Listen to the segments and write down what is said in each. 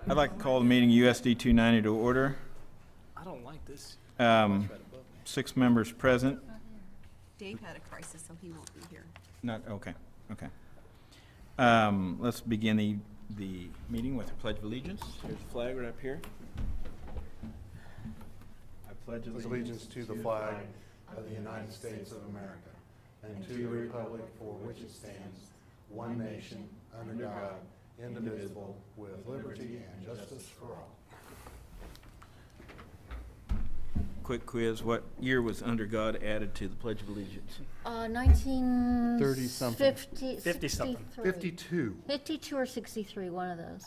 I'd like to call the meeting USD 290 to order. I don't like this. 6 members present. Dave had a crisis, so he won't be here. Not, okay. Let's begin the meeting with the Pledge of Allegiance. There's a flag right up here. I pledge Allegiance to the flag of the United States of America and to the republic for which it stands, one nation, under God, indivisible, with liberty and justice for all. Quick quiz, what year was under God added to the Pledge of Allegiance? 30-something. 50-something. 52. 52 or 63, one of those.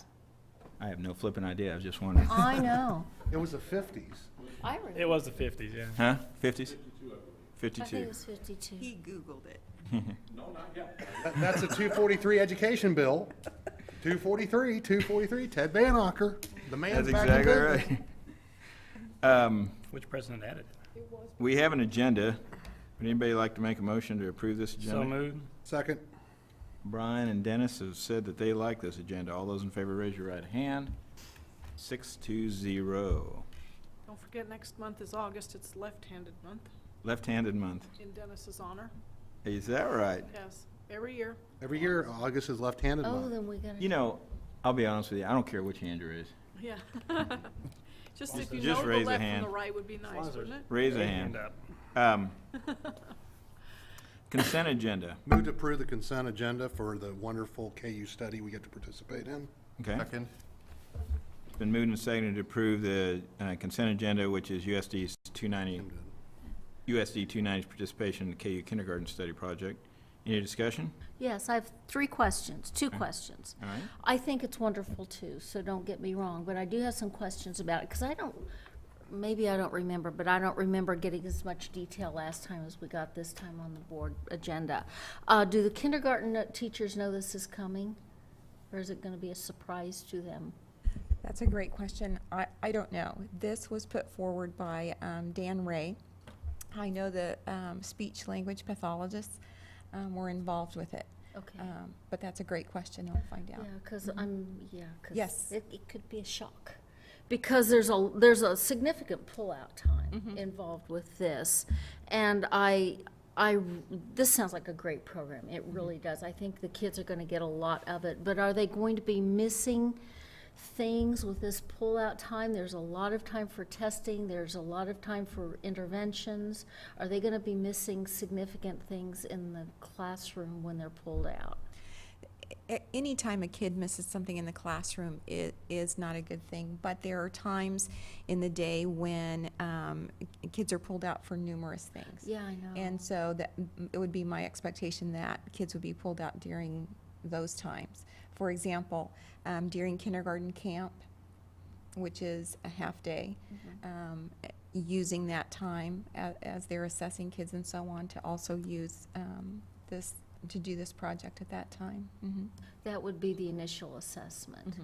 I have no flipping idea, I was just wondering. I know. It was the 50s. I remember. It was the 50s, yeah. Huh? 50s? I think 52. it was 52. He Googled it. That's a 243 education bill. 243, Ted Banneker. The man's That's back in exactly business. right. Which president added it? We have an agenda. Would anybody like to make a motion to approve this agenda? So moved. Second. Brian and Dennis have said that they like this agenda. All those in favor, raise your right hand. 6-0. Don't forget, next month is August. It's left-handed month Left-handed month. in Dennis's honor. Is that right? Yes, every year. Every year, August is left-handed Oh, month. then we got to. You know, I'll be honest with you, I don't care which hand you're is. Yeah. Just if you Just know raise the a left hand. from the right would be nice, wouldn't it? Raise a hand. Up. Consent agenda. Move to approve the consent agenda for the wonderful KU study we get to participate in. Okay. Second. It's been moved and seconded to approve the consent agenda, which is USD 290's participation in the KU kindergarten study project. Any discussion? Yes, I have two questions. All right. I think it's wonderful too, so don't get me wrong, but I do have some questions about it, because maybe I don't remember, but I don't remember getting as much detail last time as we got this time on the board agenda. Do the kindergarten teachers know this is coming, or is it going to be a surprise to them? That's a great question. I don't know. This was put forward by Dan Ray. I know the speech language pathologists were involved with it. Okay. But that's a great question. I'll find out. Yeah, because Yes. it could be a shock. Because there's a significant pullout time involved with this. And this sounds like a great program. It really does. I think the kids are going to get a lot of it. But are they going to be missing things with this pullout time? There's a lot of time for testing. There's a lot of time for interventions. Are they going to be missing significant things in the classroom when they're pulled out? Anytime a kid misses something in the classroom, it is not a good thing. But there are times in the day when kids are pulled out for numerous things. Yeah, I know. And so it would be my expectation that kids would be pulled out during those times. For example, during kindergarten camp, which is a half day, using that time as they're assessing kids and so on to also use to do this project at that time. That would be the initial assessment.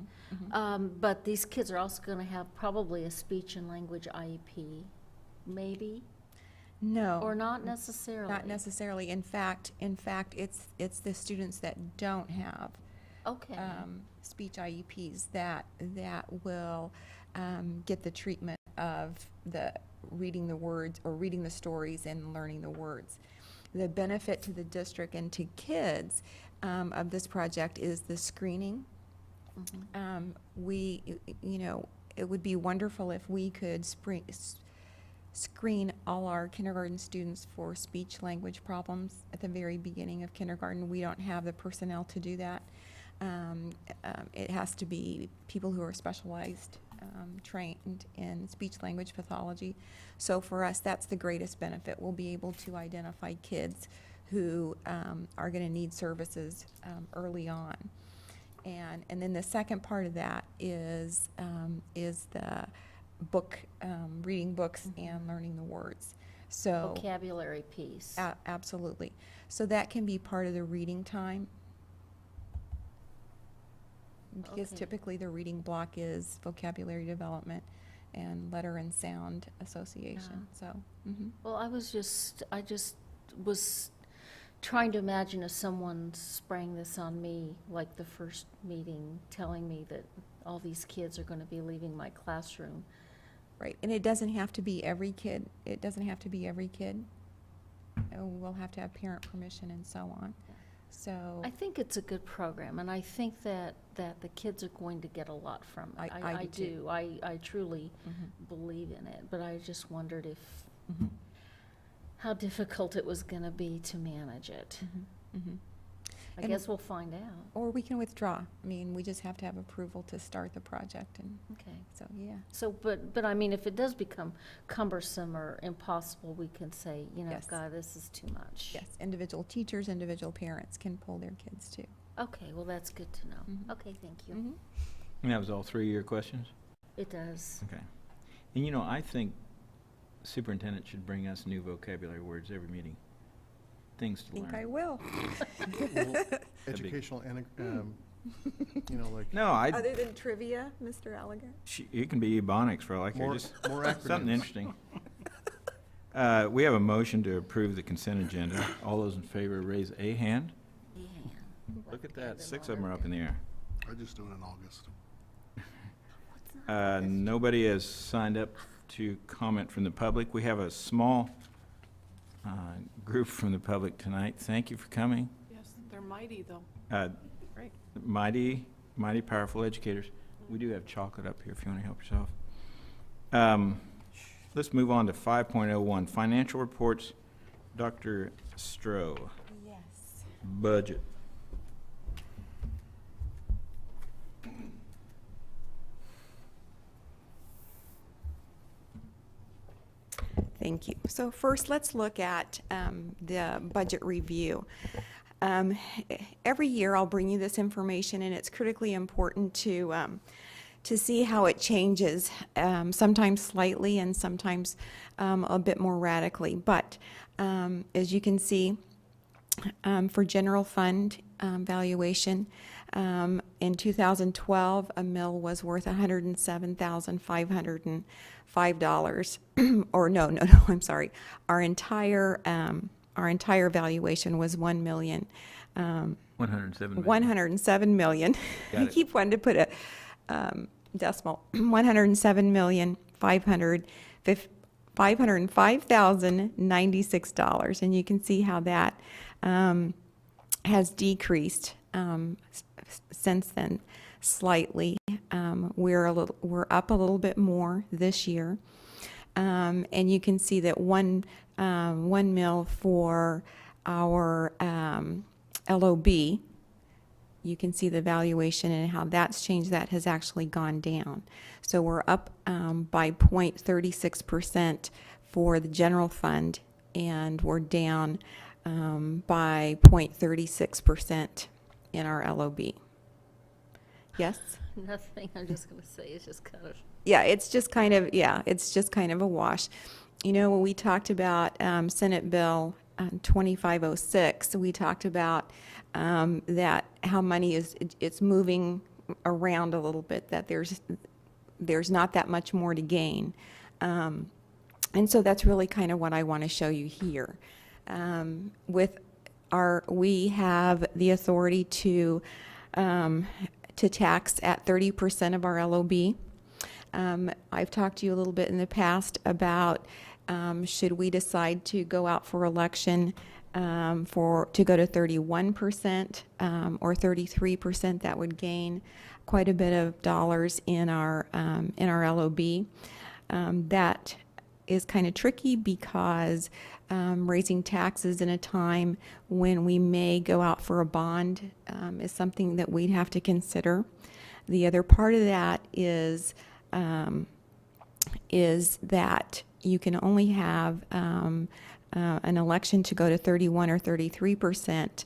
But these kids are also going to have probably a speech and language IEP, maybe? No. Or not necessarily? Not necessarily. In fact, it's the students that don't have Okay. speech IEPs that will get the treatment of the reading the words or reading the stories and learning the words. The benefit to the district and to kids of this project is the screening. It would be wonderful if we could screen all our kindergarten students for speech language problems at the very beginning of kindergarten. We don't have the personnel to do that. It has to be people who are specialized, trained in speech language pathology. So for us, that's the greatest benefit. We'll be able to identify kids who are going to need services early on. And then the second part of that is the book, reading books and learning the words. So Vocabulary piece. absolutely. So that can be part of the reading time. Because Okay. typically the reading block is vocabulary development and letter and sound association. So, Well, I just was trying to imagine if someone sprang this on me, like the first meeting, telling me that all these kids are going to be leaving my classroom. Right, and it doesn't have to be every kid. It doesn't have to be every kid. We'll have to have parent permission and so on. So, I think it's a good program, and I think that the kids are going to get a lot from it. I do too. I truly Mhm. believe in it, but I just wondered if, Mhm. how difficult it was going to be to manage it. Mhm. I And- guess we'll find out. Or we can withdraw. I mean, we just have to have approval to start the project, and Okay. so, yeah. So, but I mean, if it does become cumbersome or impossible, we can say, you know, Yes. God, this is too much. Yes, individual teachers, individual parents can pull their kids too. Okay, well, that's good to know. Mhm. Okay, thank you. Mhm. And that was all 3 of your questions? It does. Okay. And you know, I think superintendent should bring us new vocabulary words every meeting. Things to I think I learn. will. Educational, like. No, I, Other than trivia, Mr. Alliger? it can be ebonics for all I care, More just acronyms. something interesting. We have a motion to approve the consent agenda. All those in favor, raise a hand. Yeah. Look at that, 6 of them are up in the air. I just do it in August. Nobody has signed up to comment from the public. We have a small group from the public tonight. Thank you for coming. Yes, they're mighty, though. Uh, Great. Mighty powerful educators. We do have chocolate up here if you want to help yourself. Let's move on to 5.01, financial reports. Dr. Stroh, Yes. budget. Thank you. So first, let's look at the budget review. Every year, I'll bring you this information, and it's critically important to see how it changes, sometimes slightly and sometimes a bit more radically. But as you can see, for general fund valuation, in 2012, a mill was worth $107,505. Or no, I'm sorry. Our entire valuation was 107 million. 107 million. Got I it. keep wanting to put a decimal. 107,505,096, and you can see how that has decreased since then slightly. We're up a little bit more this year, and you can see that one mil for our LOB. You can see the valuation and how that's changed. That has actually gone down. So we're up by 0.36% for the general fund, and we're down by 0.36% in our LOB. Yes? Nothing, I'm just going to say, it's just kind of, Yeah, it's just kind of a wash. You know, when we talked about Senate Bill 2506, we talked about that how money it's moving around a little bit, that there's not that much more to gain. And so that's really kind of what I want to show you here. We have the authority to tax at 30% of our LOB. I've talked to you a little bit in the past about should we decide to go out for election to go to 31% or 33%, that would gain quite a bit of dollars in our LOB. That is kind of tricky because raising taxes in a time when we may go out for a bond is something that we'd have to consider. The other part of that is that you can only have an election to go to 31 or 33%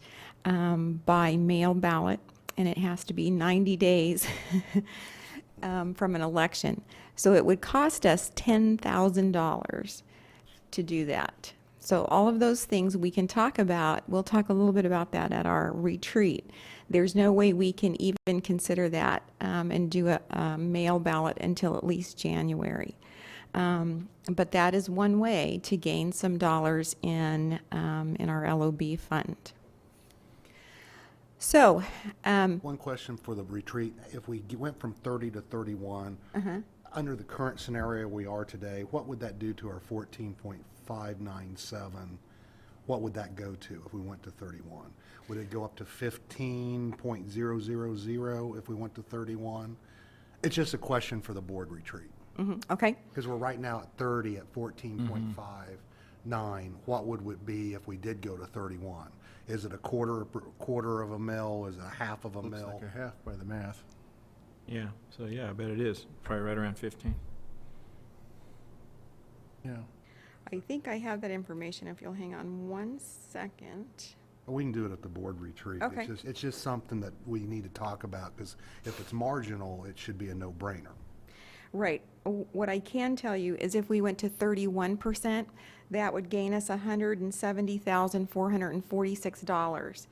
by mail ballot, and it has to be 90 days from an election. So it would cost us $10,000 to do that. So all of those things we can talk about. We'll talk a little bit about that at our retreat. There's no way we can even consider that and do a mail ballot until at least January. But that is one way to gain some dollars in our LOB fund. So, One question for the retreat. If we went from 30 to 31, under the current scenario we are today, what would that do to our 14.597? What would that go to if we went to 31? Would it go up to 15.000 if we went to 31? It's just a question for the board retreat. okay, Because we're right now at 30 at 14.59. What would it be if we did go to 31? Is it a quarter of a mil? Is it a half of a Looks mil? like a half by the math. Yeah, so yeah, I bet it is. Probably right around 15. Yeah. I think I have that information, if you'll hang on one second. We can do it at the board retreat. Okay. It's just something that we need to talk about, because if it's marginal, it should be a no-brainer. Right. What I can tell you is if we went to 31%, that would gain us $170,446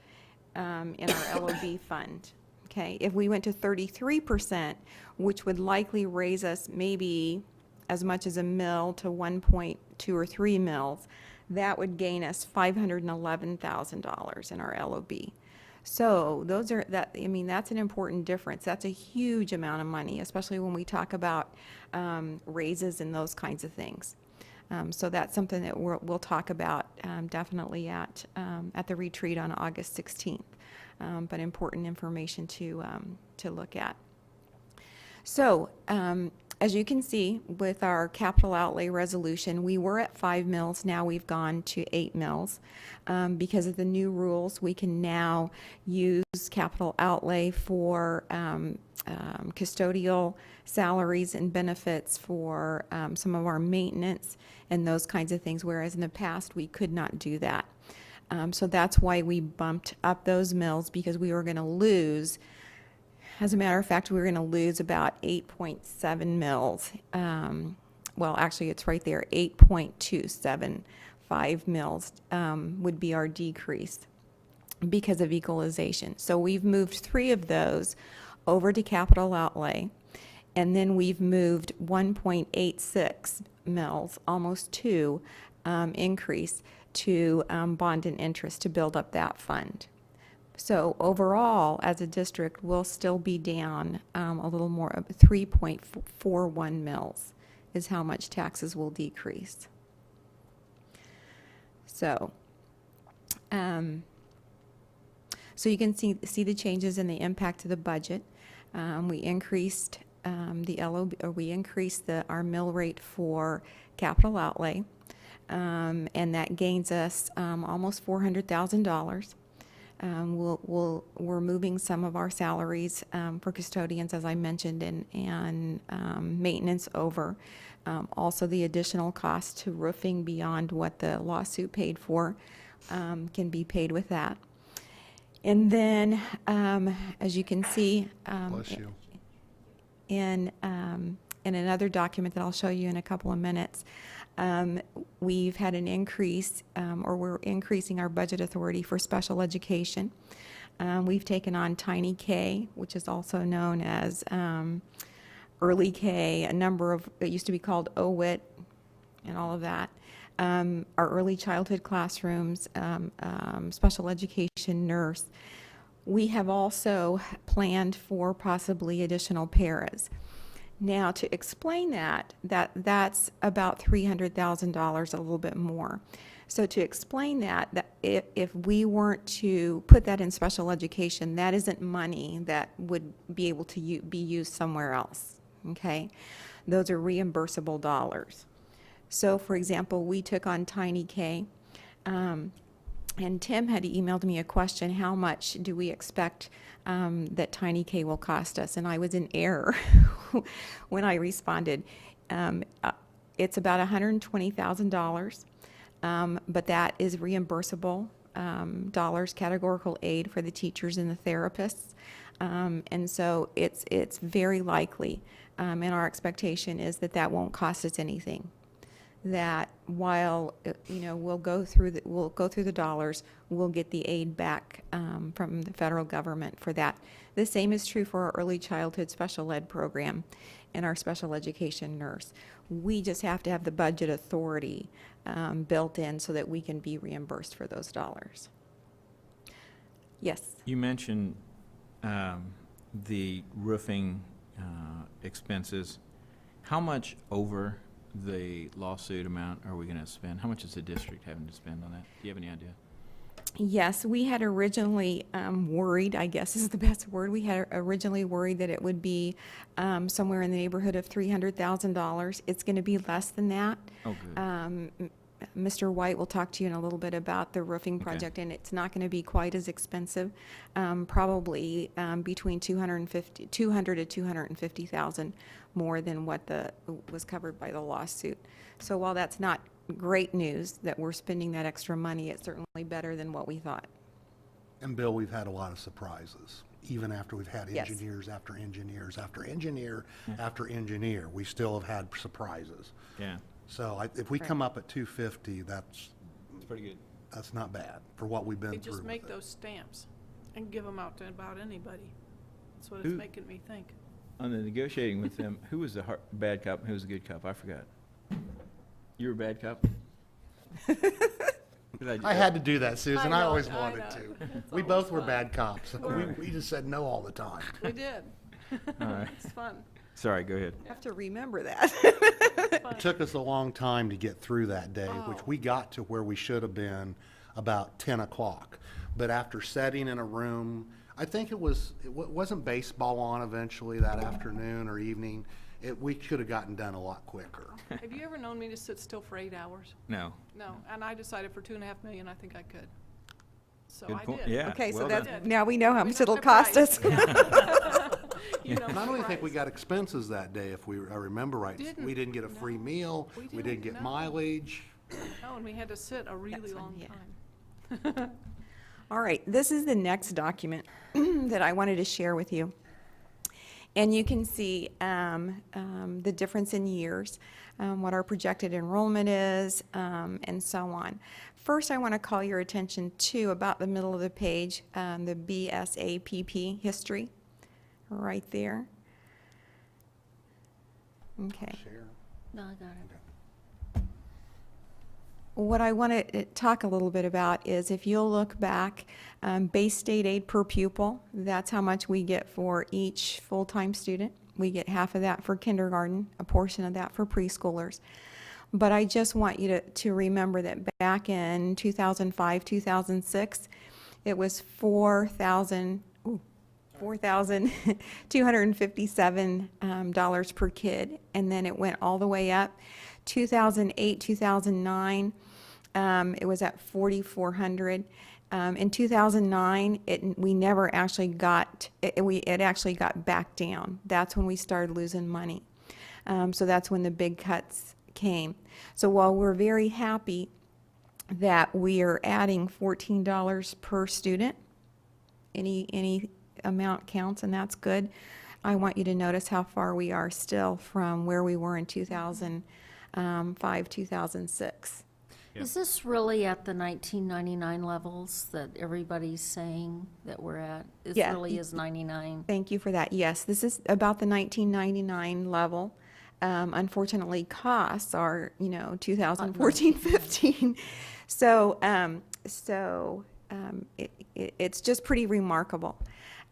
in our LOB fund. Okay. If we went to 33%, which would likely raise us maybe as much as a mil to 1.2 or 3 mils, that would gain us $511,000 in our LOB. So that's an important difference. That's a huge amount of money, especially when we talk about raises and those kinds of things. So that's something that we'll talk about definitely at the retreat on August 16th. But important information to look at. So, as you can see, with our capital outlay resolution, we were at 5 mils. Now we've gone to 8 mils. Because of the new rules, we can now use capital outlay for custodial salaries and benefits, for some of our maintenance and those kinds of things, whereas in the past we could not do that. So that's why we bumped up those mills, because we were going to lose. As a matter of fact, we were going to lose about 8.7 mils. Well, actually, it's right there. 8.275 mils would be our decrease because of equalization. So we've moved 3 of those over to capital outlay, and then we've moved 1.86 mils, almost 2 increase to bond and interest to build up that fund. So overall, as a district, we'll still be down a little more, 3.41 mils is how much taxes will decrease. So, so you can see the changes in the impact of the budget. We increased our mill rate for capital outlay, and that gains us almost $400,000. We're moving some of our salaries for custodians, as I mentioned, and maintenance over. Also, the additional cost to roofing beyond what the lawsuit paid for can be paid with that. And then, as you can see, Bless you. in another document that I'll show you in a couple of minutes, we've had an increase, or we're increasing our budget authority for special education. We've taken on Tiny K, which is also known as Early K, a number of, it used to be called OWIT and all of that. Our early childhood classrooms, special education nurse. We have also planned for possibly additional paras. Now, to explain that's about $300,000, a little bit more. So to explain that if we weren't to put that in special education, that isn't money that would be able to be used somewhere else, okay? Those are reimbursable dollars. So, for example, we took on Tiny K, and Tim had emailed me a question: how much do we expect that Tiny K will cost us? And I was in error when I responded. It's about $120,000, but that is reimbursable dollars, categorical aid for the teachers and the therapists. And so it's very likely, and our expectation is that won't cost us anything. that while, we'll go through the dollars, we'll get the aid back from the federal government for that. The same is true for our early childhood special ed program and our special education nurse. We just have to have the budget authority built in so that we can be reimbursed for those dollars. Yes. You mentioned the roofing expenses. How much over the lawsuit amount are we going to spend? How much is the district having to spend on that? Do you have any idea? Yes, we had originally worried, I guess is the best word, we had originally worried that it would be somewhere in the neighborhood of $300,000. It's going to be less than that. Oh, good. Mr. White will talk to you in a little bit about the roofing project, and it's not going to be quite as expensive, probably between $200,000 to $250,000 more than what was covered by the lawsuit. So while that's not great news that we're spending that extra money, it's certainly better than what we thought. And Bill, we've had a lot of surprises. Even after we've had Yes. engineers after engineers after engineer after engineer, we still have had surprises. Yeah, So if we Right. come up at 250, that's it's pretty good. not bad for what we've been They through just with make it. those stamps and give them out to about anybody. That's what Who- it's making me think. On the negotiating with them, who was the bad cop and who was the good cop? I forgot. You were a bad cop? 'Cause I had to do that, Susan. I know, always I wanted know. to. It's We always both were fun. bad cops. We just said no all the time. We did. All right. It's fun. Sorry, go ahead. I have to remember that. It's fun. It took us a long time to get through that day, which Oh. we got to where we should have been about 10 o'clock. But after sitting in a room, I think wasn't baseball on eventually that afternoon or evening. We could have gotten done a lot quicker. Have you ever known me to sit still for 8 hours? No. No, and I decided for $2.5 million, I think I could. So Good I point. did. Yeah. Okay, so well that's, done. done. now we know how We much know it'll the cost price. us. Yeah. You know And I the don't even think we price. got expenses that day, if I remember right. Didn't. We didn't get a free No. meal, We we didn't get no. mileage. No, and we had to sit a really That's fine, long yeah. time. All right, this is the next document that I wanted to share with you. And you can see the difference in years, what our projected enrollment is, and so on. First, I want to call your attention to about the middle of the page, the BSAPP history, right there. Okay. Share. No, I got it. What I want to talk a little bit about is if you'll look back, base state aid per pupil, that's how much we get for each full-time student. We get half of that for kindergarten, a portion of that for preschoolers. But I just want you to remember that back in 2005, 2006, it was $4,257 per kid, and then it went all the way up. 2008, 2009, it was at 4,400. In 2009, we never actually got, it actually got back down. That's when we started losing money. So that's when the big cuts came. So while we're very happy that we are adding $14 per student, any amount counts, and that's good, I want you to notice how far we are still from where we were in 2005, 2006. Yep. Is this really at the 1999 levels that everybody's saying that we're at? It Yeah. really is 99? Thank you for that. Yes, this is about the 1999 level. Unfortunately, costs are, 2014, 15. So, it's just pretty remarkable.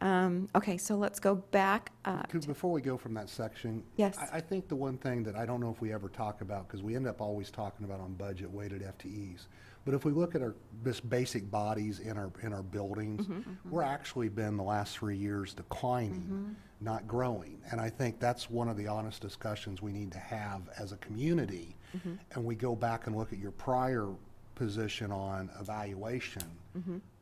Okay, so let's go back up. Before we go from that section. Yes. I think the one thing that I don't know if we ever talk about, because we end up always talking about on budget weighted FTEs, but if we look at our just basic bodies in our buildings, we're actually been the last 3 years declining, not growing. And I think that's one of the honest discussions we need to have as a community. And we go back and look at your prior position on evaluation.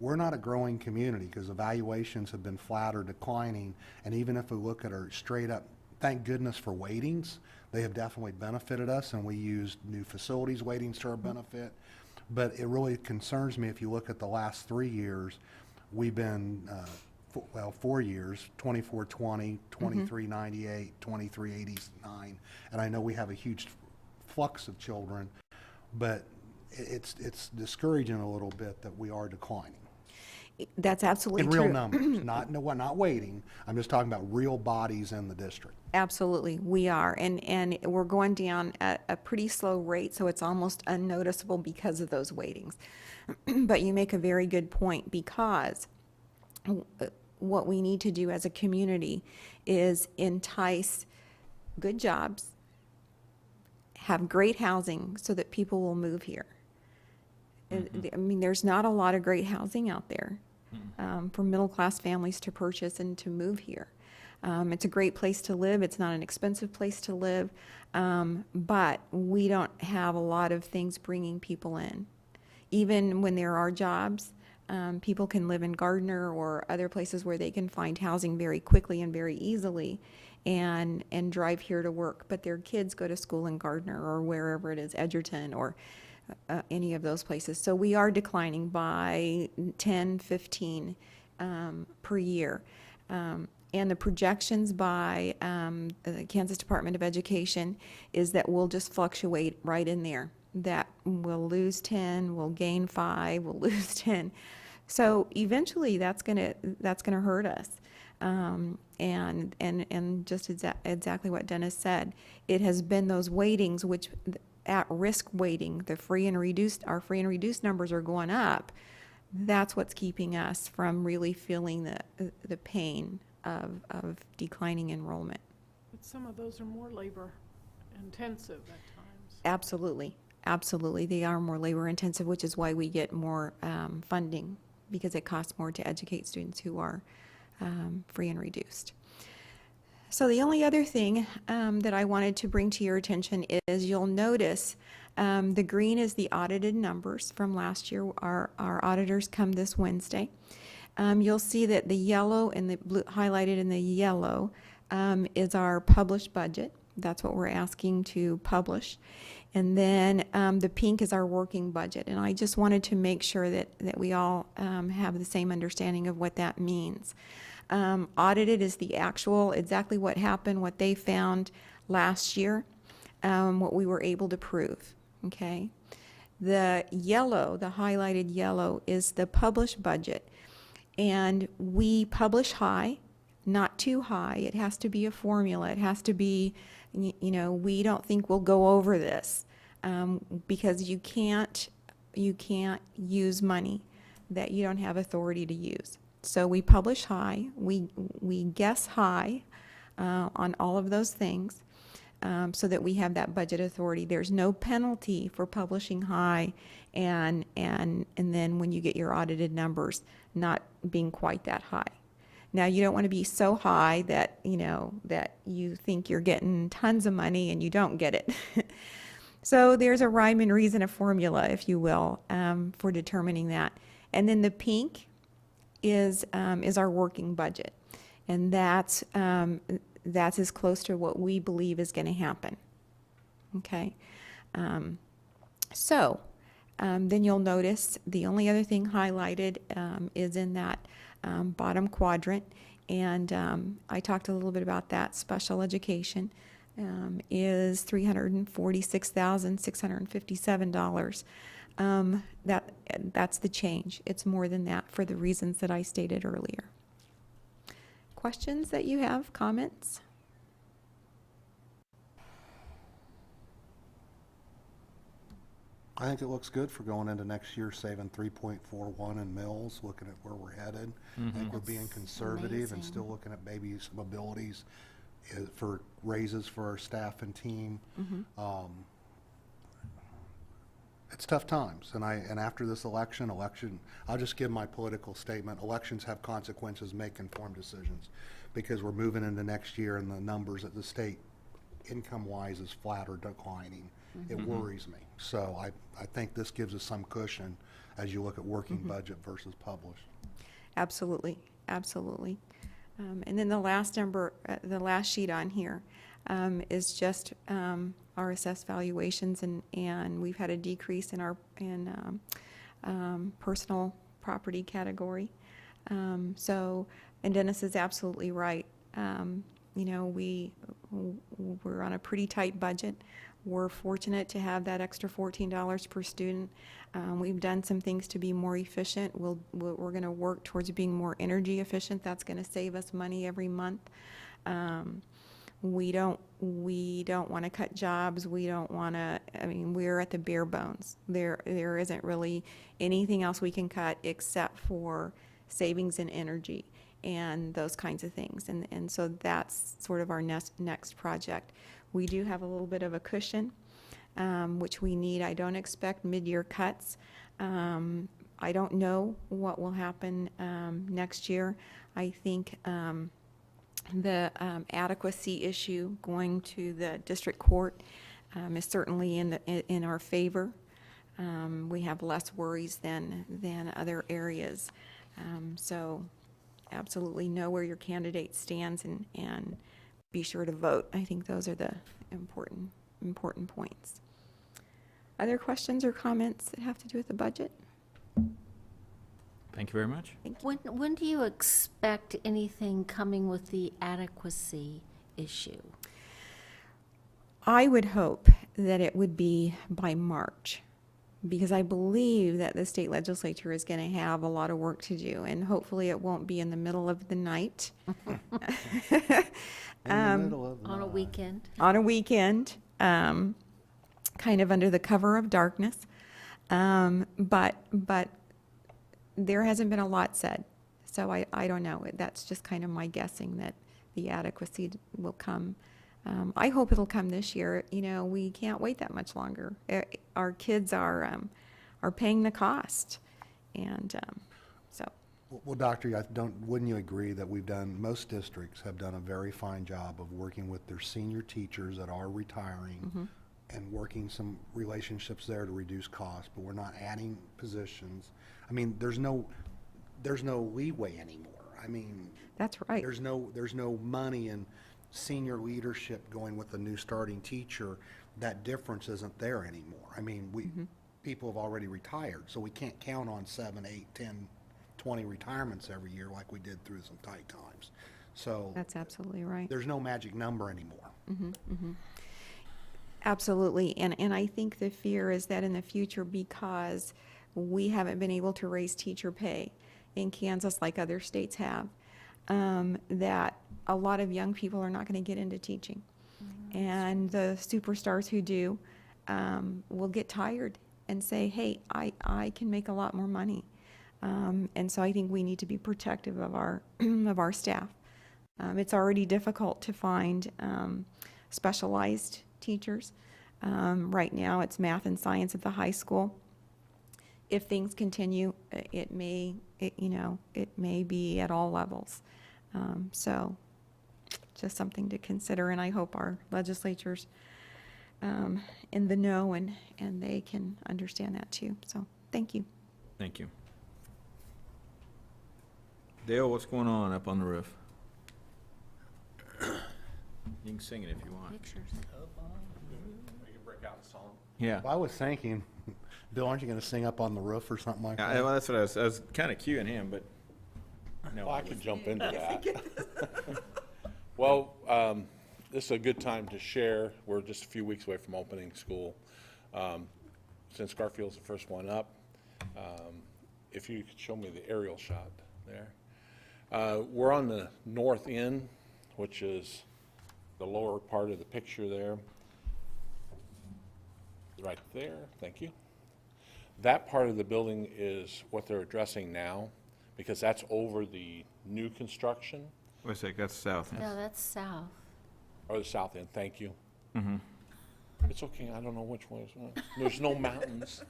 We're not a growing community because evaluations have been flat or declining. And even if we look at our straight up, thank goodness for weightings, they have definitely benefited us, and we used new facilities weightings to our benefit. But it really concerns me if you look at the last 3 years, we've been, 4 years, 2420, 2398, 2389, and I know we have a huge influx of children, but it's discouraging a little bit that we are declining. That's absolutely In true. real numbers, not waiting. I'm just talking about real bodies in the district. Absolutely, we are, and we're going down at a pretty slow rate, so it's almost unnoticeable because of those waitings. But you make a very good point, because what we need to do as a community is entice good jobs, have great housing so that people will move here. I mean, there's not a lot of great housing out there for middle-class families to purchase and to move here. It's a great place to live. It's not an expensive place to live, but we don't have a lot of things bringing people in. Even when there are jobs, people can live in Gardner or other places where they can find housing very quickly and very easily and drive here to work, but their kids go to school in Gardner or wherever it is, Edgerton or any of those places. So we are declining by 10, 15 per year. And the projections by the Kansas Department of Education is that we'll just fluctuate right in there. That we'll lose 10, we'll gain 5, we'll lose 10. So eventually that's gonna hurt us. And just exactly what Dennis said, it has been those weightings, which at-risk weighting, our free and reduced numbers are going up. That's what's keeping us from really feeling the pain of declining enrollment. But some of those are more labor intensive at times. Absolutely, absolutely. They are more labor intensive, which is why we get more funding, because it costs more to educate students who are free and reduced. So the only other thing that I wanted to bring to your attention is you'll notice the green is the audited numbers from last year. Our auditors come this Wednesday. You'll see that the yellow and the blue, highlighted in the yellow, is our published budget. That's what we're asking to publish. And then the pink is our working budget. And I just wanted to make sure that we all have the same understanding of what that means. Audited is the actual, exactly what happened, what they found last year, what we were able to prove, okay? The yellow, the highlighted yellow, is the published budget. And we publish high, not too high. It has to be a formula. It has to be, you know, we don't think we'll go over this because you can't use money that you don't have authority to use. So we publish high, we guess high on all of those things so that we have that budget authority. There's no penalty for publishing high and then when you get your audited numbers not being quite that high. Now, you don't want to be so high that, you know, that you think you're getting tons of money and you don't get it. So there's a rhyme and reason, a formula, if you will, for determining that. And then the pink is our working budget. And that's as close to what we believe is going to happen. Okay? Then you'll notice the only other thing highlighted is in that bottom quadrant, and I talked a little bit about that. Special education is $346,657. That's the change. It's more than that for the reasons that I stated earlier. Questions that you have, comments? I think it looks good for going into next year, saving 3.41 in mills, looking at where we're headed. I think we're being conservative and still looking at maybe some abilities for raises for our staff and team. It's tough times, and after this election, I'll just give my political statement. Elections have consequences, make informed decisions, because we're moving into next year and the numbers at the state income-wise is flat or declining. It worries me. So I think this gives us some cushion as you look at working budget versus published. Absolutely, absolutely. And then the last number, the last sheet on here is just our assessed valuations, and we've had a decrease in our personal property category. And Dennis is absolutely right. You know, we're on a pretty tight budget. We're fortunate to have that extra $14 per student. We've done some things to be more efficient. We're going to work towards being more energy efficient. That's going to save us money every month. We don't want to cut jobs. We don't want to, I mean, we're at the bare bones. There isn't really anything else we can cut except for savings in energy and those kinds of things. And so that's sort of our next project. We do have a little bit of a cushion, which we need. I don't expect mid-year cuts. I don't know what will happen next year. I think the adequacy issue going to the district court is certainly in our favor. We have less worries than other areas. So absolutely know where your candidate stands and be sure to vote. I think those are the important points. Other questions or comments that have to do with the budget? Thank you very much. When do you expect anything coming with the adequacy issue? I would hope that it would be by March, because I believe that the state legislature is going to have a lot of work to do, and hopefully it won't be in the middle of the night. In the middle of the On a night. weekend? On a weekend, kind of under the cover of darkness. But there hasn't been a lot said, so I don't know. That's just kind of my guessing that the adequacy will come. I hope it'll come this year. You know, we can't wait that much longer. Our kids are paying the cost, and so. Well, Doctor, wouldn't you agree that most districts have done a very fine job of working with their senior teachers that are retiring and working some relationships there to reduce costs, but we're not adding positions. I mean, there's no leeway anymore. I mean, That's right. there's no money in senior leadership going with a new starting teacher. That difference isn't there anymore. I mean, people have already retired, so we can't count on 7, 8, 10, 20 retirements every year like we did through some tight times. So That's absolutely right. there's no magic number anymore. Absolutely, and I think the fear is that in the future, because we haven't been able to raise teacher pay in Kansas like other states have, that a lot of young people are not going to get into teaching. And the superstars who do will get tired and say, hey, I can make a lot more money. And so I think we need to be protective of our of our staff. It's already difficult to find specialized teachers. Right now, it's math and science at the high school. If things continue, it may be at all levels. So just something to consider, and I hope our legislatures in the know and they can understand that too. So thank you. Thank you. Dale, what's going on up on the roof? You can sing it if you want. Pictures. Yeah. Well, I was thinking, Bill, aren't you going to sing up on the roof or something like that? Well, that's what I was kind of cueing him, but no. Well, I could jump into that. Well, this is a good time to share. We're just a few weeks away from opening school. Since Garfield's the first one up, if you could show me the aerial shot there. We're on the north end, which is the lower part of the picture there. Right there, thank you. That part of the building is what they're addressing now, because that's over the new construction, Wait a sec, that's south. No, that's south. or the south end, thank you. It's okay, I don't know which one is what. There's no mountains.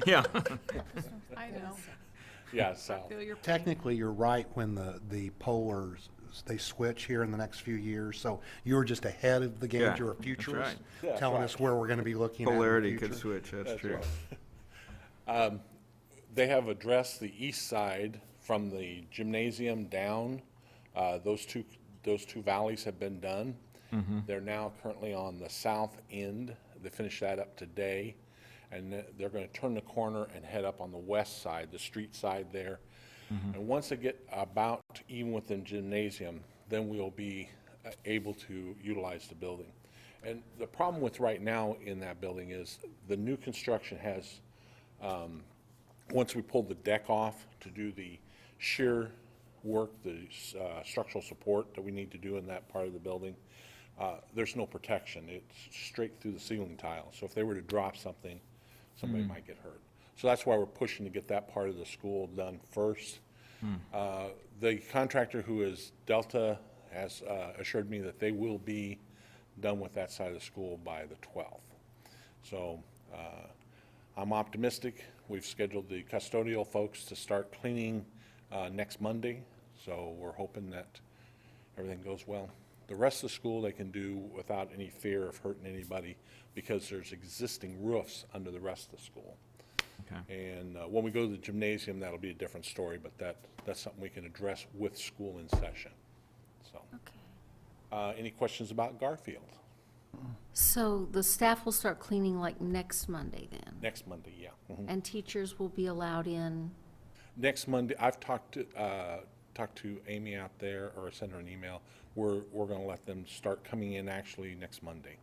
Yeah. I know. Yeah, it's south. Feel your pain. Technically, you're right when the polars, they switch here in the next few years. So you were just ahead of the game. Yeah, You're a that's futurist, right. Yeah, that's telling right. us where we're going to be looking at in the Polarity future. could switch, that's true. right. They have addressed the east side from the gymnasium down. Those two valleys have been done. They're now currently on the south end. They finished that up today. And they're going to turn the corner and head up on the west side, the street side there. And once they get about even with the gymnasium, then we'll be able to utilize the building. And the problem with right now in that building is the new construction has, once we pulled the deck off to do the shear work, the structural support that we need to do in that part of the building, there's no protection. It's straight through the ceiling tile. So if they were to drop something, somebody might get hurt. So that's why we're pushing to get that part of the school done first. The contractor, who is Delta, has assured me that they will be done with that side of the school by the 12th. So I'm optimistic. We've scheduled the custodial folks to start cleaning next Monday, so we're hoping that everything goes well. The rest of the school they can do without any fear of hurting anybody because there's existing roofs under the rest of the school. Okay. And when we go to the gymnasium, that'll be a different story, but that's something we can address with school in session. So, Okay. any questions about Garfield? So the staff will start cleaning like next Monday then? Next Monday, yeah. Mhm. And teachers will be allowed in? Next Monday, I've talked to Amy out there, or sent her an email. We're going to let them start coming in actually next Monday.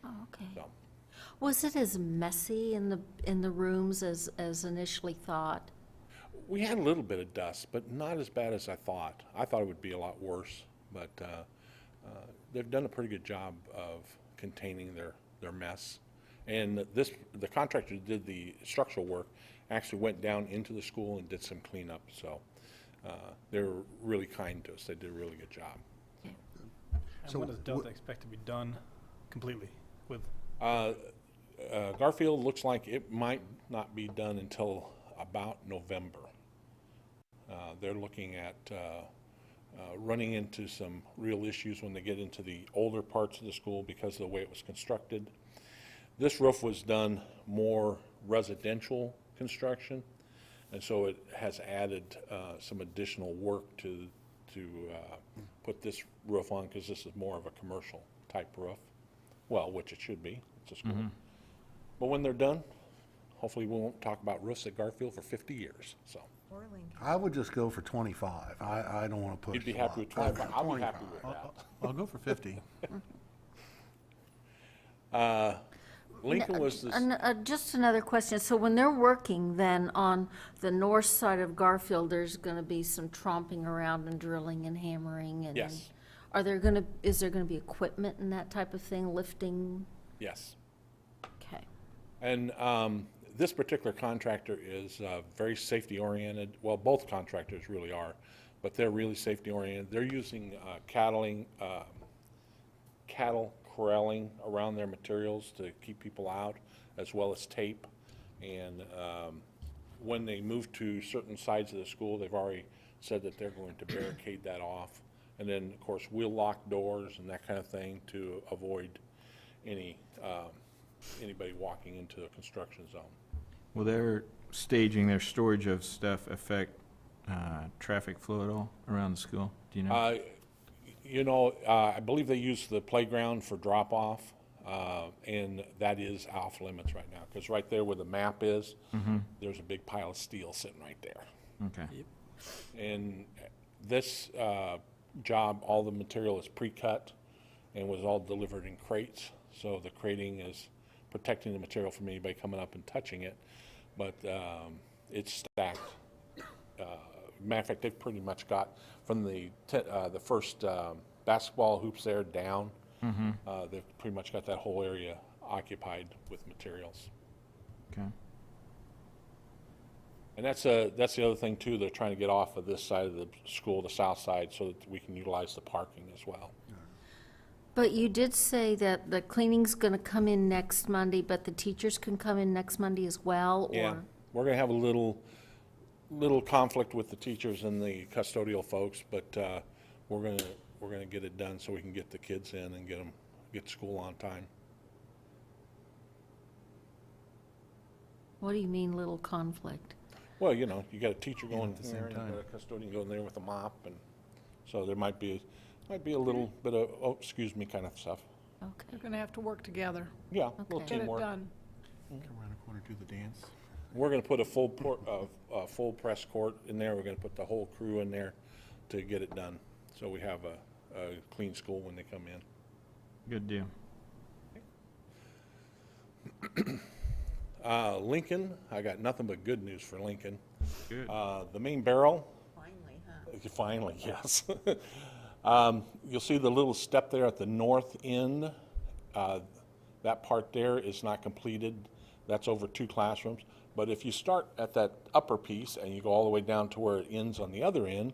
Oh, okay. So, Was it as messy in the rooms as initially thought? we had a little bit of dust, but not as bad as I thought. I thought it would be a lot worse, but they've done a pretty good job of containing their mess. And the contractor who did the structural work actually went down into the school and did some cleanup. So they were really kind to us. They did a really good job. And So what does Delta expect to be done completely with? Garfield looks like it might not be done until about November. They're looking at running into some real issues when they get into the older parts of the school because of the way it was constructed. This roof was done more residential construction, and so it has added some additional work to put this roof on, because this is more of a commercial type roof. Well, which it should be. It's a school. But when they're done, hopefully we won't talk about roofs at Garfield for 50 years. So Or Lincoln. I would just go for 25. I don't want to push. you'd be a happy with lot. 25. I'll be happy with that. I'll go for 50. Lincoln was this. Just another question. So when they're working then on the north side of Garfield, there's going to be some tromping around and drilling and hammering and. Yes. Is there going to be equipment and that type of thing, lifting? Yes. Okay. And this particular contractor is very safety oriented. Well, both contractors really are, but they're really safety oriented. They're using cattle corralling around their materials to keep people out, as well as tape. And when they move to certain sides of the school, they've already said that they're going to barricade that off. And then, of course, we'll lock doors and that kind of thing to avoid anybody walking into a construction zone. Will their staging, their storage of stuff affect traffic flow at all around the school? Do you know? I believe they use the playground for drop-off, and that is off limits right now, because right there where the map is, there's a big pile of steel sitting right there. Okay. And this job, all the material is pre-cut and was all delivered in crates, so the crating is protecting the material from anybody coming up and touching it, but it's stacked. Matter of fact, they've pretty much got from the first basketball hoops there down. They've pretty much got that whole area occupied with materials. Okay. And that's the other thing too. They're trying to get off of this side of the school, the south side, so that we can utilize the parking as well. But you did say that the cleaning's going to come in next Monday, but the teachers can come in next Monday as well, or? Yeah, we're going to have a little conflict with the teachers and the custodial folks, but we're going to get it done so we can get the kids in and get to school on time. What do you mean, little conflict? Well, you know, you got a teacher going at the there, same and you time. got a custodian going there with a mop, and so there might be a little bit of, oh, excuse me, kind of stuff. Okay. They're gonna have to work together, Yeah, a little Okay. get it teamwork. done. Come around the corner, do the dance. We're going to put a full press court in there. We're going to put the whole crew in there to get it done, so we have a clean school when they come in. Good deal. Lincoln, I got nothing but good news for Lincoln. Good. The main barrel, Finally, huh? finally, yes. You'll see the little step there at the north end. That part there is not completed. That's over 2 classrooms. But if you start at that upper piece and you go all the way down to where it ends on the other end,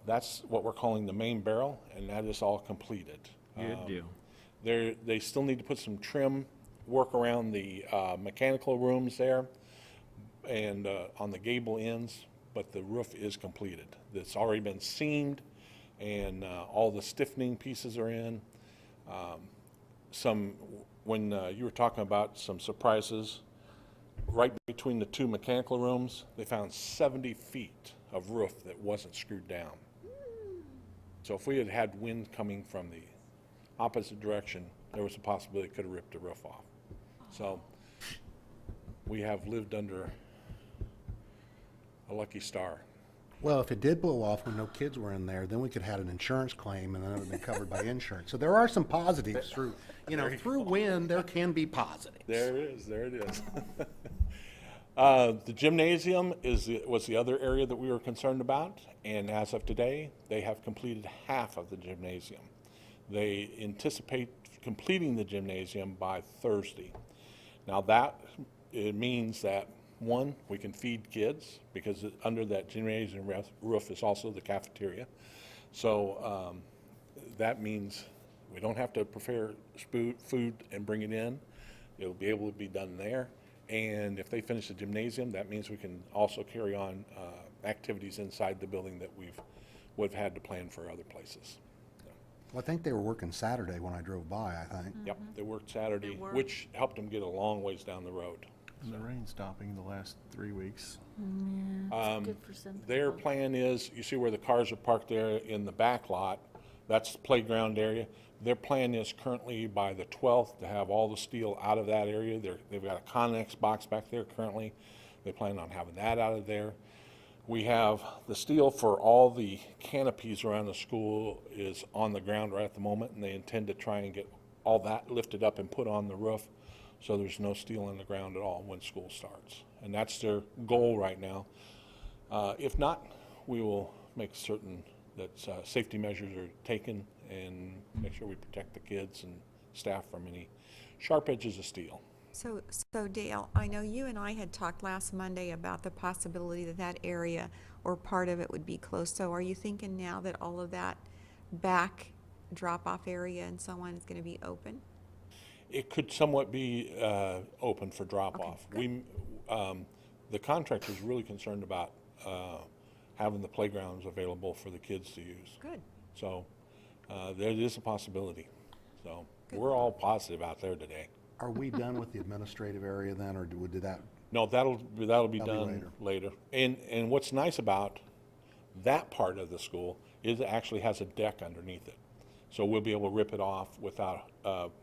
that's what we're calling the main barrel, and that is all completed. Good deal. They still need to put some trim work around the mechanical rooms there and on the gable ends, but the roof is completed. It's already been seamed, and all the stiffening pieces are in. When you were talking about some surprises, right between the 2 mechanical rooms, they found 70 feet of roof that wasn't screwed down. So if we had had wind coming from the opposite direction, there was a possibility it could have ripped the roof off. So we have lived under a lucky star. Well, if it did blow off when no kids were in there, then we could have had an insurance claim and then it would have been covered by insurance. So there are some positives through, through wind, there can be positives. There it is. The gymnasium was the other area that we were concerned about, and as of today, they have completed half of the gymnasium. They anticipate completing the gymnasium by Thursday. Now it means that, one, we can feed kids, because under that gymnasium roof is also the cafeteria. So that means we don't have to prepare food and bring it in. It'll be able to be done there. And if they finish the gymnasium, that means we can also carry on activities inside the building that would have had to plan for other places. Well, I think they were working Saturday when I drove by, I think. Yep, they worked Saturday, They work. which helped them get a long ways down the road. And the rain stopping the last 3 weeks. It's good for some Their people. plan is, you see where the cars are parked there in the back lot, that's the playground area. Their plan is currently by the 12th to have all the steel out of that area. They've got a Connex box back there currently. They plan on having that out of there. We have the steel for all the canopies around the school is on the ground right at the moment, and they intend to try and get all that lifted up and put on the roof, so there's no steel on the ground at all when school starts. And that's their goal right now. If not, we will make certain that safety measures are taken and make sure we protect the kids and staff from any sharp edges of steel. So Dale, I know you and I had talked last Monday about the possibility that that area or part of it would be closed. So are you thinking now that all of that back drop-off area and so on is going to be open? It could somewhat be open for drop-off. Okay, The contractor is really concerned about having the playgrounds available for the kids to use. Good. So there is a possibility. So Good. we're all positive out there today. Are we done with the administrative area then, or did that? No, that'll be That'll be done later. And what's nice about that part of the school is it actually has a deck underneath it. So we'll be able to rip it off without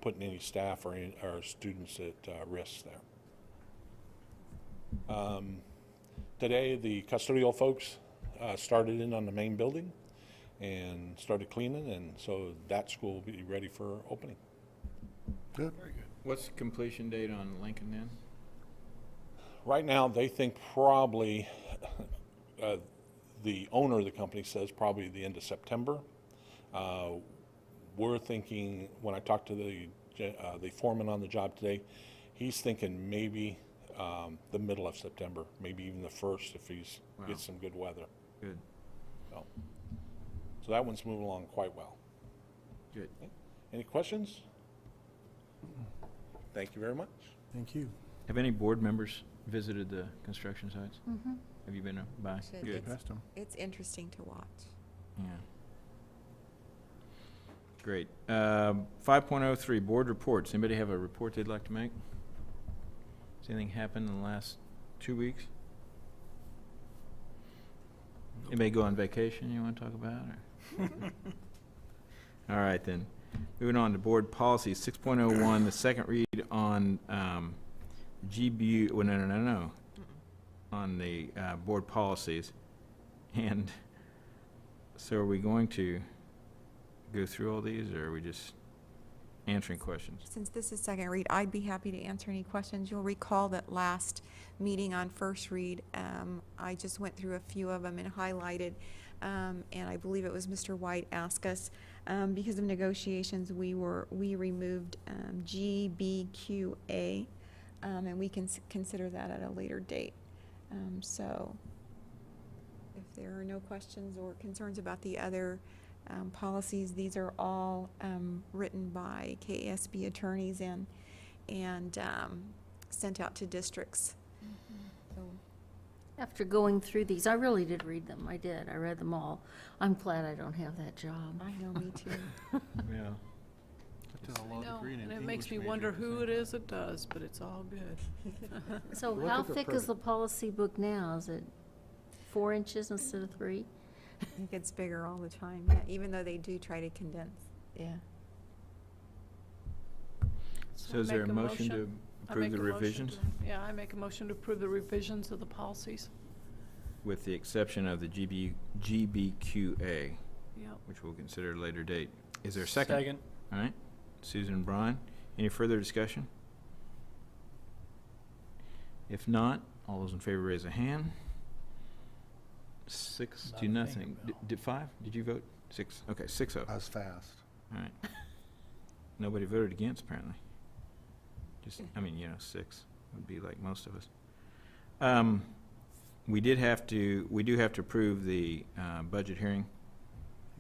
putting any staff or students at risk there. Today, the custodial folks started in on the main building and started cleaning, and so that school will be ready for opening. Good. Very good. What's the completion date on Lincoln then? Right now, they think probably, the owner of the company says probably the end of September. We're thinking, when I talked to the foreman on the job today, he's thinking maybe the middle of September, maybe even the 1st if he's gets some good weather. Good. So that one's moving along quite well. Good. Any questions? Thank you very much. Thank you. Have any board members visited the construction sites? Mm-hmm. Have you been by? Should Good. it's- Passed 'em. It's interesting to watch. Yeah. Great. 5.03, board reports. Anybody have a report they'd like to make? Has anything happened in the last 2 weeks? Anybody go on vacation you want to talk about? Or? All right, then. Moving on to board policy, 6.01, the second read on GBU, well, no. On the board policies. And so are we going to go through all these, or are we just answering questions. Since this is second read, I'd be happy to answer any questions. You'll recall that last meeting on first read, I just went through a few of them and highlighted, and I believe it was Mr. White asked us, because of negotiations, we removed G, B, Q, A, and we can consider that at a later date. So if there are no questions or concerns about the other policies, these are all written by KASB attorneys and sent out to districts. So After going through these, I really did read them. I did. I read them all. I'm glad I don't have that job. I know, me too. Yeah. I did a I law know, degree and and an it makes me English wonder major at the who same it is that does, but it's all good. So Look how at the thick is the policy book now? Is it 4 inches instead of 3? It gets bigger all the time, yeah, even though they do try to condense. Yeah. So is there a motion to I approve make the a motion revisions? to- Yeah, I make a motion to approve the revisions of the policies. With the exception of the GBQA, Yep. which we'll consider at a later date. Is there a second? Second. All right. Susan and Brian, any further discussion? If not, all those in favor raise a hand. 6 Not to a nothing. finger, Bill. Did 5? Did you vote? 6. Okay, 6-0. I was fast. All right. Nobody voted against, apparently. Just, I mean, 6 would be like most of us. We do have to approve the budget hearing.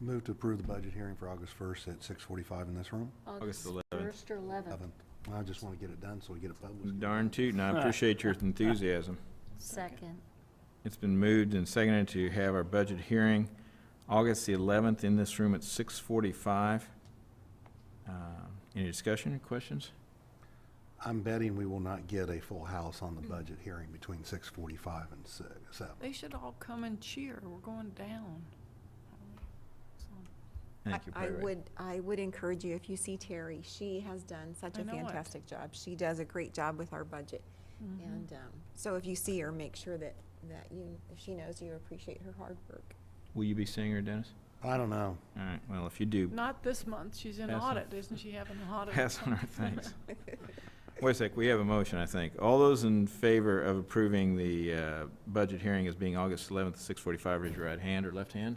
Move to approve the budget hearing for August 1st at 6:45 in this room. August 11th. 1st or 11th? I just want to get it done so we get it published. Darn tootin', I appreciate your enthusiasm. Second. It's been moved and seconded to have our budget hearing August the 11th in this room at 6:45. Any discussion or questions? I'm betting we will not get a full house on the budget hearing between 6:45 and 7. They should all come and cheer. We're going down. So, Thank you, Pyrrhic. I would encourage you, if you see Terry, she has done such I a know it. fantastic job. She does a great job with our budget. mhm. And so if you see her, make sure that she knows you appreciate her hard work. Will you be seeing her, Dennis? I don't know. All right, well, if you do, Not this month. She's in Pass on. audit. Isn't she having an audit? pass on our thanks. Wait a sec, we have a motion, I think. All those in favor of approving the budget hearing as being August 11th at 6:45, raise your right hand or left hand.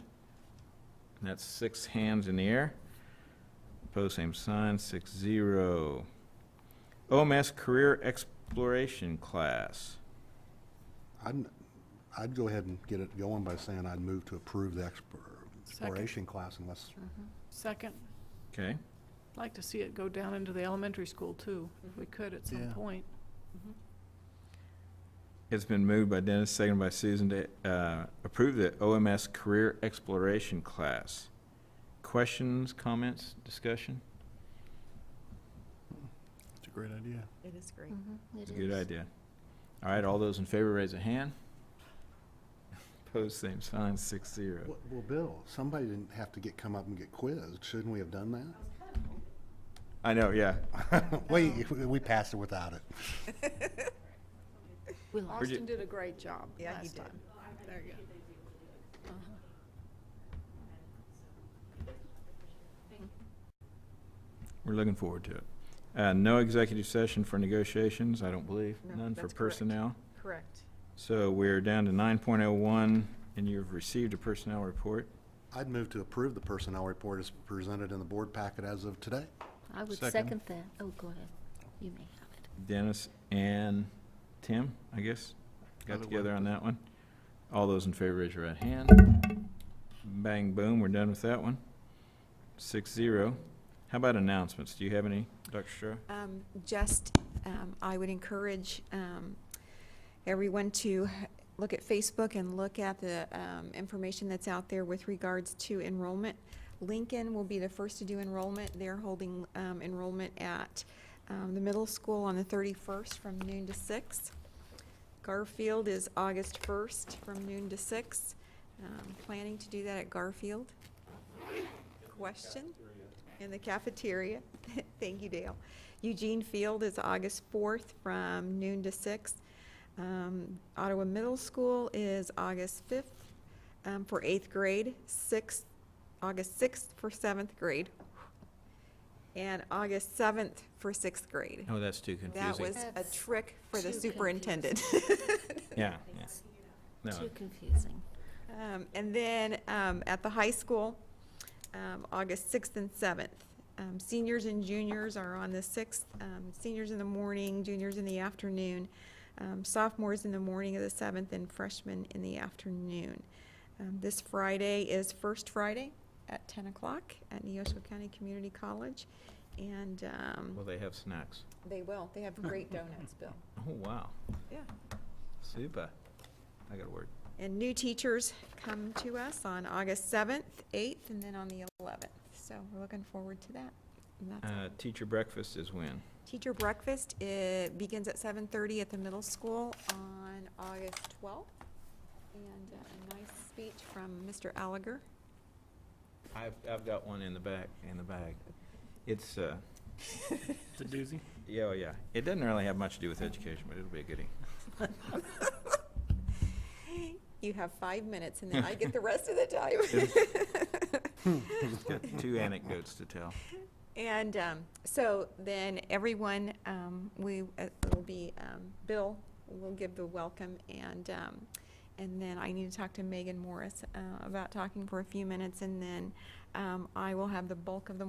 And that's 6 hands in the air. Opposed, same sign, 6-0. OMS Career Exploration Class. I'd go ahead and get it going by saying I'd move to approve the exploration class unless, Second. Okay, I'd like to see it go down into the elementary school too, if we could at some Yeah. point. it's been moved by Dennis, seconded by Susan to approve the OMS Career Exploration Class. Questions, comments, discussion? It's a great idea. It is great. It's a good idea. All right, all those in favor, raise a hand. Opposed, same sign, 6-0. well, Bill, somebody didn't have to come up and get quizzed. Shouldn't we have done I know, yeah. that? We passed it without it. We lost. Austin did a great job Yeah, he last did. time. There you go. We're looking forward to it. No executive session for negotiations, I don't believe. No, None for that's correct. personnel. Correct. So we're down to 9.01, and you've received a personnel report. I'd move to approve the personnel report as presented in the board packet as of today. I would Second. second that. Oh, go ahead. You may have it. Dennis and Tim, I guess, got Either together way. on that one. All those in favor, raise your right hand. Bang, boom, we're done with that one. 6-0. How about announcements? Do you have any, Dr. Stroh? I would encourage everyone to look at Facebook and look at the information that's out there with regards to enrollment. Lincoln will be the first to do enrollment. They're holding enrollment at the middle school on the 31st from noon to 6. Garfield is August 1st from noon to 6. Planning to do that at Garfield. Question? In the cafeteria. Thank you, Dale. Eugene Field is August 4th from noon to 6. Ottawa Middle School is August 5th for 8th grade, August 6th for 7th grade. and August 7th for 6th grade. Oh, that's too That confusing. was a That's trick for the too superintendent. Yeah, yeah. No, Too confusing. And then at the high school, August 6th and 7th. Seniors and juniors are on the 6th, seniors in the morning, juniors in the afternoon, sophomores in the morning of the 7th, and freshmen in the afternoon. This Friday is First Friday at 10 o'clock at Neosho County Community College. And will they have snacks? they will. They have great donuts, Bill. Oh, wow. Yeah. Super. I got a word. And new teachers come to us on August 7th, 8th, and then on the 11th. So we're looking forward to that. And that's all. Teacher breakfast is when? Teacher breakfast, it begins at 7:30 at the middle school on August 12th. And a nice speech from Mr. Allender. I've got one in the bag. It's, It's a doozy. yeah, oh, yeah. It doesn't really have much to do with education, but it'll be a goodie. You have 5 minutes, and then I get the rest of the time. It's got 2 anecdotes to tell. And so then everyone, it'll be, Bill will give the welcome, and then I need to talk to Megan Morris about talking for a few minutes, and then I will have the bulk of the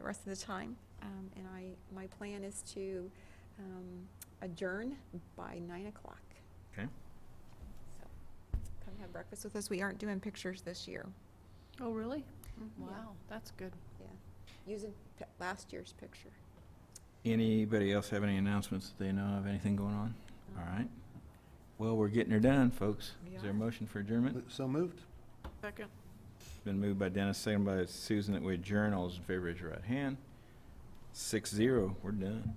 rest of the time. And my plan is to adjourn by 9 o'clock. Okay. So come have breakfast with us. We aren't doing pictures this year. Oh, really? Yeah. Wow, that's good. Yeah, using last year's picture. Anybody else have any announcements that they know of? Anything going on? All right. Well, we're getting her done, folks. We Is there a are. motion for adjournment? So moved? Second. Been moved by Dennis, seconded by Susan, that we adjourn. All those in favor, raise your right hand. 6-0, we're done.